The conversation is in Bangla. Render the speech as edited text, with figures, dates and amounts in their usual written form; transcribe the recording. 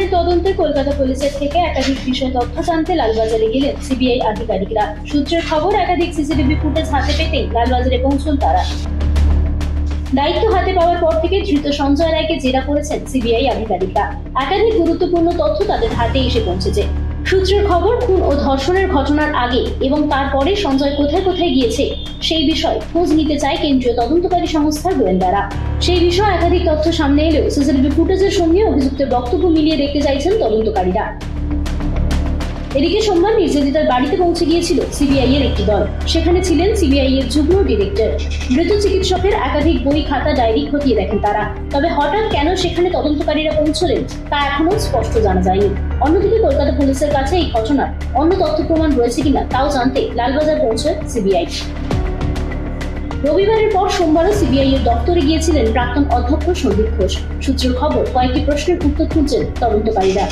ঘটনার তদন্তে কলকাতা পুলিশের থেকে একাধিক বিষয় তথ্য জানতে লালবাজারে গেলেন সিবিআই আধিকারিকরা। সূত্রের খবর, একাধিক সিসিটিভি ফুটেজ হাতে পেতেই লালবাজারে পৌঁছন তারা। দায়িত্ব হাতে পাওয়ার পর থেকে ধৃত সঞ্জয় রায়কে জেরা করেছেন সিবিআই আধিকারিকরা। একাধিক গুরুত্বপূর্ণ তথ্য তাদের হাতে এসে পৌঁছেছে। সূত্রের খবর, খুন ও ধর্ষণের ঘটনার আগে এবং তারপরে সঞ্জয় কোথায় কোথায় গিয়েছে সেই বিষয়ে খোঁজ নিতে চায় কেন্দ্রীয় তদন্তকারী সংস্থার গোয়েন্দারা। সেই বিষয়ে একাধিক তথ্য সামনে এলেও সিসিটিভি ফুটেজের সঙ্গে অভিযুক্তের বক্তব্য মিলিয়ে দেখতে চাইছেন তদন্তকারীরা। এদিকে সোমবার নির্যাতিতার বাড়িতে পৌঁছে গিয়েছিল সিবিআই এর একটি দল। সেখানে ছিলেন সিবিআই এর যুগ্ম ডিরেক্টর। মৃত চিকিৎসকের একাধিক বই, খাতা, ডায়েরি খতিয়ে দেখেন তারা। তবে হঠাৎ কেন সেখানে তদন্তকারীরা পৌঁছলেন তা এখনো স্পষ্ট জানা যায়নি। অন্যদিকে কলকাতা পুলিশের কাছে এই ঘটনার অন্য তথ্য প্রমাণ রয়েছে কিনা তাও জানতে লালবাজার পৌঁছয় সিবিআই। রবিবারের পর সোমবারও সিবিআই এর দপ্তরে গিয়েছিলেন প্রাক্তন অধ্যক্ষ সন্দীপ ঘোষ। সূত্রের খবর, কয়েকটি প্রশ্নের উত্তর খুঁজছেন তদন্তকারীরা।